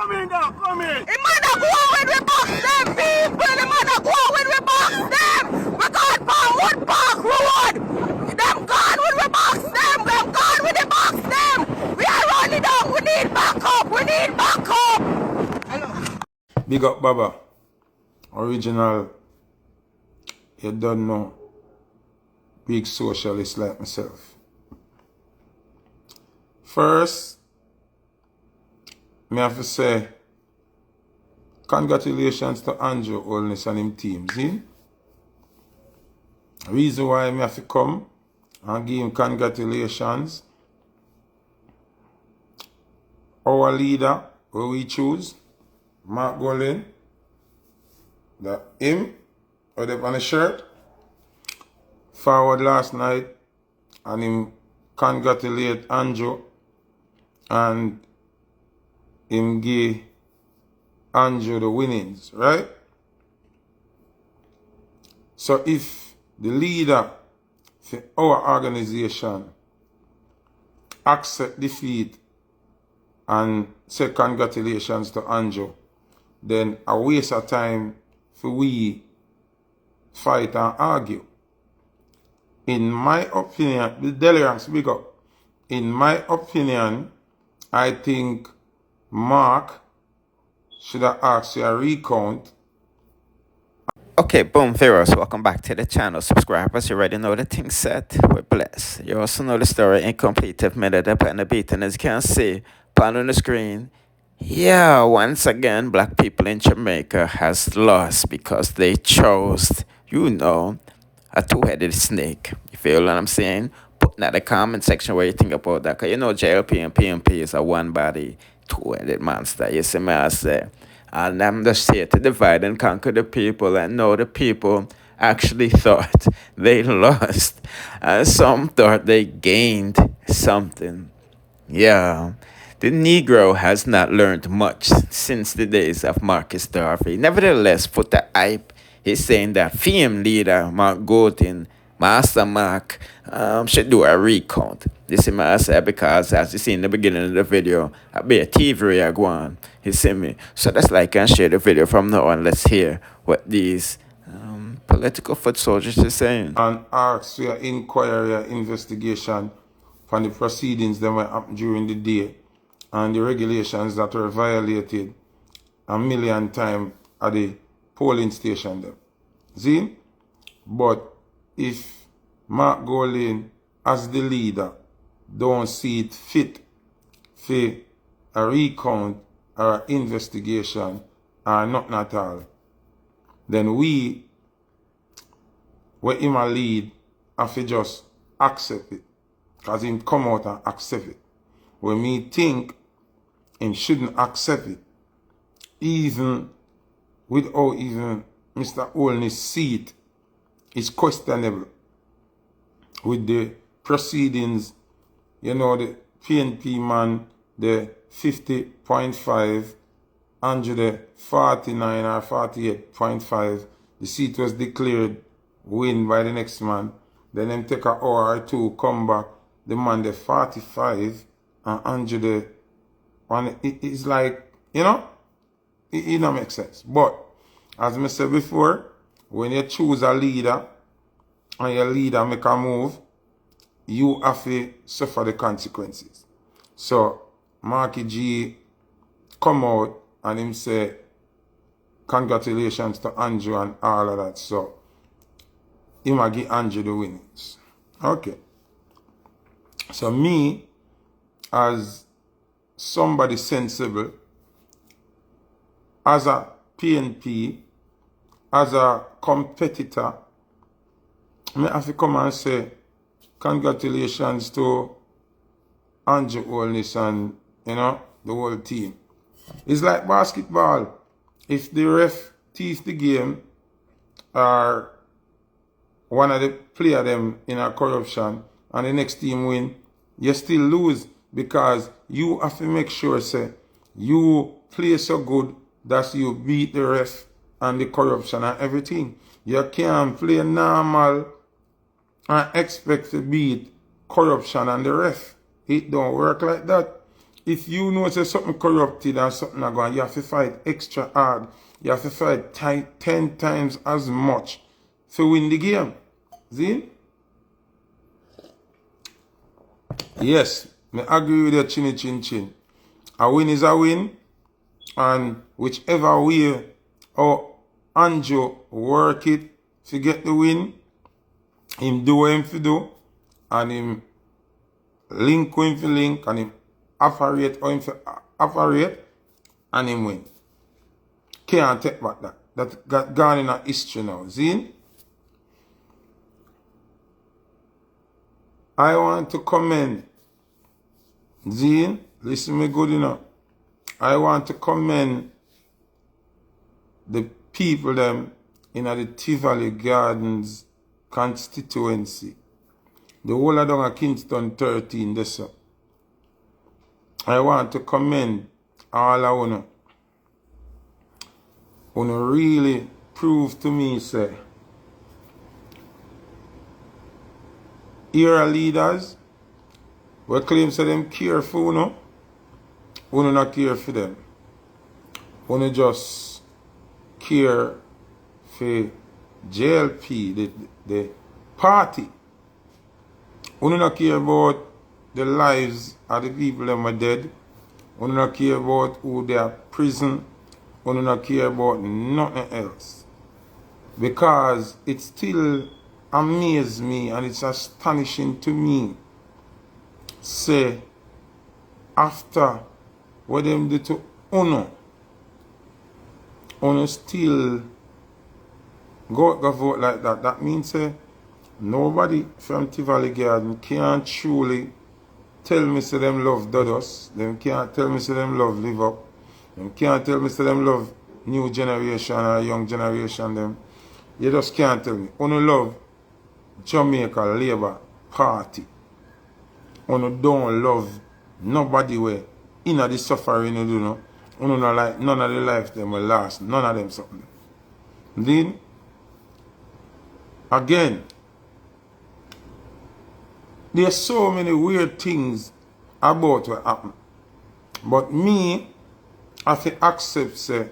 Come in now, come in. It might not go when we box them people. It might not go when we box them. We gone for Wood Park Road. Them gone when we box them. Them gone when they box them. We are running down. We need backup. We need backup. Hello. Big up Baba. Original. You don't know. Big socialist like myself. First, me have to say, congratulations to Andrew Holness and him team. See? Reason why me have to come and give him congratulations. Our leader, who we choose, Mark Golin, that him, or the on the shirt, forward last night, and him congratulate Andrew, and him give Andrew the winnings, right? So if the leader for our organization accept defeat and say congratulations to Andrew, then a waste of time for we fight and argue. In my opinion, the Delirance big up. In my opinion, I think Mark should have asked you a recount. Okay, boom, viewers, welcome back to the channel. Subscribers, you already know the thing set. We're blessed. You also know the story incomplete if minute up and the beat, and as you can see, pan on the screen. Yeah, once again, black people in Jamaica has lost because they chose, you know, a two-headed snake. You feel what I'm saying? Put in the comment section where you think about that. Because you know JLP and PMP is a one-body, two-headed monster. You see me, I say. And I'm just here to divide and conquer the people. And know the people actually thought they lost. And some thought they gained something. Yeah. The Negro has not learned much since the days of Marcus Garvey. Nevertheless, Foota hype is saying that film leader Mark Goldin, Master Mark, should do a recount. This is my say because as you see in the beginning of the video, I be a TV go on. You see me? So that's like I share the video from now on. Let's hear what these political foot soldiers are saying. And ask for your inquiry or investigation from the proceedings that were happened during the day and the regulations that were violated a million times at the polling station there. See? But if Mark Golin, as the leader, don't see it fit for a recount or an investigation or nothing at all, then we, where him a lead, have to just accept it. Because him come out and accept it. When me think him shouldn't accept it, even without even Mr. Holness' seat is questionable with the proceedings, you know, the PNP man, the 50.5, Andrew the 49 or 48.5, the seat was declared win by the next man. Then them take an hour or two, come back, the man the 45 and Andrew the one. It's like, you know, it don't make sense. But as I said before, when you choose a leader and your leader make a move, you have to suffer the consequences. So Marky G come out and him say congratulations to Andrew and all of that. So he might give Andrew the winnings. Okay. So me, as somebody sensible, as a PNP, as a competitor, I have to come and say congratulations to Andrew Holness and, you know, the whole team. It's like basketball. If the ref teeth the game or one of the player them in a corruption and the next team win, you still lose because you have to make sure, say, you play so good that you beat the ref and the corruption and everything. You can't play normal and expect to beat corruption and the ref. It don't work like that. if you know say something corrupted and something are going, you have to fight extra hard. You have to fight 10 times as much to win the game. See? Yes, I agree with your chinny chin chin. A win is a win, and whichever way or Anjo work it to get the win, him do what him to do, and him link what him to link, and him operate or him to operate, and him win. Can't take back that. That got gone in a history now. See? I want to commend, Zine, listen me good enough. I want to commend the people them in the Tivoli Gardens constituency. The whole of down Kingston 13 this up. I want to commend all of you. You really prove to me, say, here are leaders who claim say them care for you, you not care for them. You just care for JLP, the party. You not care about the lives of the people that are dead. You not care about who they are prison. You not care about nothing else. Because it still amazes me and it's astonishing to me. Say, after what them did to Uno still go vote like that. That means say, nobody from Tivoli Garden can truly tell me say them love Dodos. Them can't tell me say them love Live Up. Them can't tell me say them love new generation or young generation them. You just can't tell me. Uno love Jamaica Labour Party. Uno don't love nobody where in the suffering you do no. Uno not like none of the life them will last. None of them something. Then again, there's so many weird things about what happened. But me, I have to accept say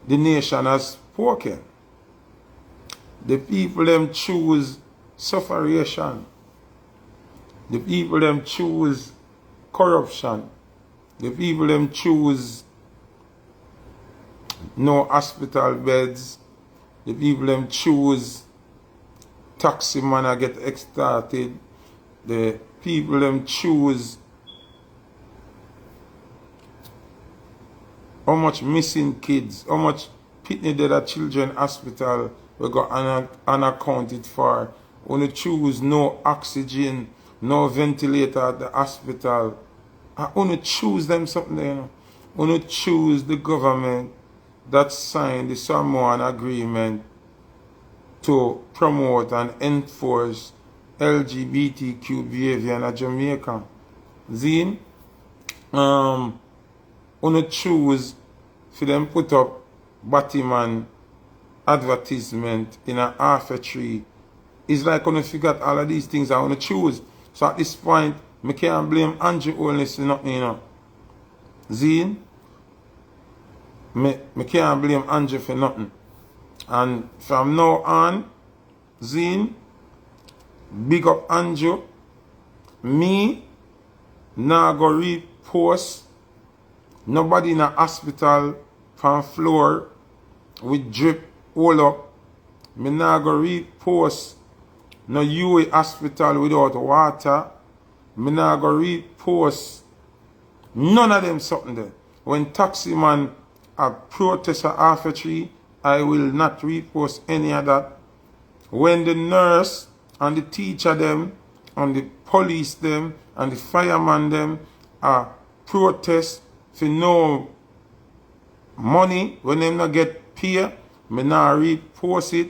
the nation has spoken. The people them choose sufferation. The people them choose corruption. The people them choose no hospital beds. The people them choose taxi man get extorted. The people them choose how much missing kids, how much pitney dead at children hospital we got unaccounted for. When you choose no oxygen, no ventilator at the hospital. I want to choose them something, you know. I want to choose the government that signed the Samoan agreement to promote and enforce LGBTQ behavior in Jamaica. Zine, I want to choose for them put up Batman advertisement in a half a tree. It's like when I figure out all of these things I want to choose. So at this point, I can't blame Andrew Holness for nothing, you know. Zine, I can't blame Andrew for nothing. And from now on, Zine, big up Andrew. Me, now go repost nobody in a hospital from floor with drip all up. Me now go repost no UA hospital without water. Me now go repost none of them something there. When taxi man a protest at half a tree, I will not repost any of that. When the nurse and the teacher them and the police them and the fireman them are protest for no money, when them not get pay, me now repost it.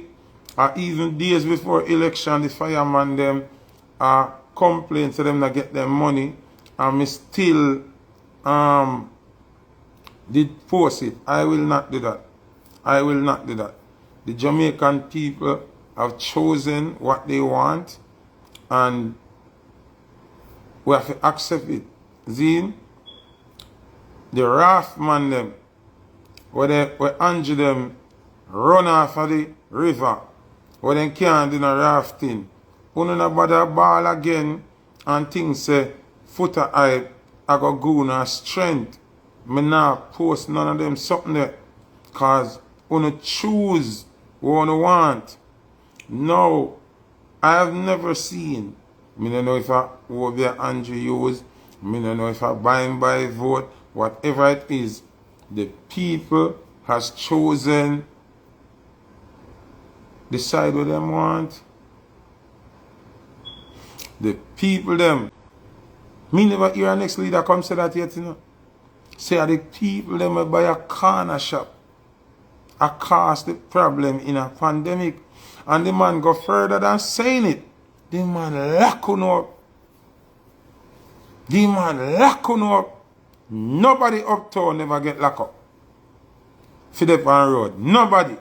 Or even days before election, the fireman them complain to them not get their money, and me still did post it. I will not do that. I will not do that. The Jamaican people have chosen what they want, and we have to accept it. Zine, the raft man them, where Andrew them run off of the river, where they can't do no rafting. Uno na bother ball again and things say, Foota I go go strength. Me not post none of them something there. Cause uno choose what uno want. No, I have never seen. Me don't know if I what the Andrew use. Me don't know if I by vote. Whatever it is, the people has chosen the side what them want. The people them. Me never hear a next leader come say that yet, you know. Say the people them will buy a corner shop. A cause the problem in a pandemic. And the man go further than saying it. The man lock on up. The man lock on up. Nobody uptown never get locked up. For the pan road. Nobody.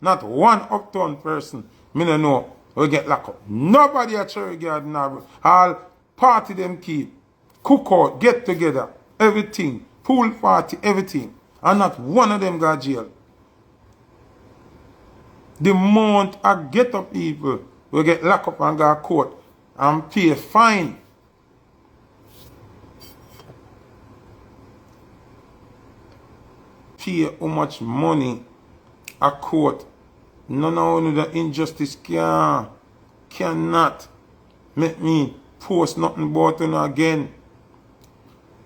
Not one uptown person. Me no know will get locked up. Nobody at Cherry Garden. All party them keep. Cook out. Get together. Everything. Pool party. Everything. And not one of them got jail. The month I get up people will get locked up and go to court and pay a fine. Pay how much money a court. None of the injustice cannot make me post nothing about it again.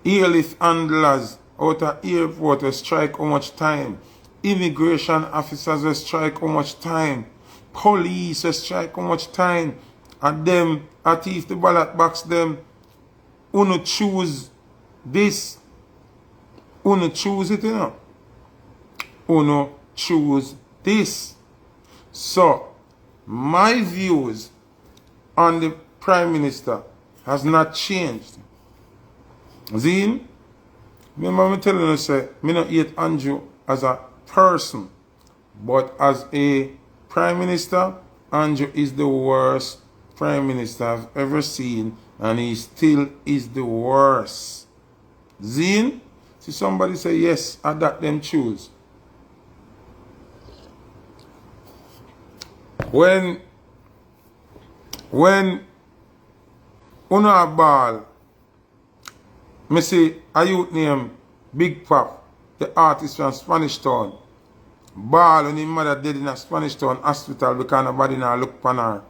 Airlift handlers out of airport will strike how much time. Immigration officers will strike how much time. Police will strike how much time. And them, at if the ballot box them, uno choose this. Uno choose it, you know. Uno choose this. So, my views on the Prime Minister has not changed. Zine, remember me telling you, say, me not hate Andrew as a person, but as a Prime Minister, Andrew is the worst Prime Minister I've ever seen, and he still is the worst. Zine, see somebody say yes, I that them choose. When una ball, me see a youth named Big Pop, the artist from Spanish Town, ball when his mother dead in a Spanish Town hospital because nobody now look upon her.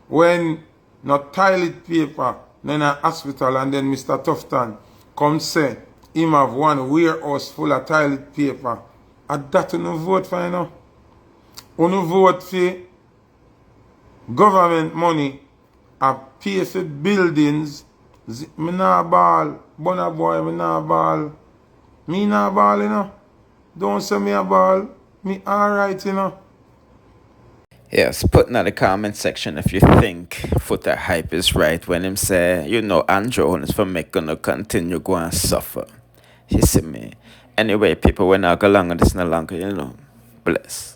When no toilet paper in a hospital and then Mr. Tufton come say him have one warehouse full of toilet paper. And that you vote for, you know. You vote for government money and pay for buildings. Me nah ball. Bona boy, me nah ball. Me nah ball, you know. Don't say me a ball. Me alright, you know. Yes, put in the comment section if you think Foota hype is right when him say, you know, Andrew Holness for me gonna continue go and suffer. You see me? Anyway, people, we're not go longer this no longer, you know. Bless.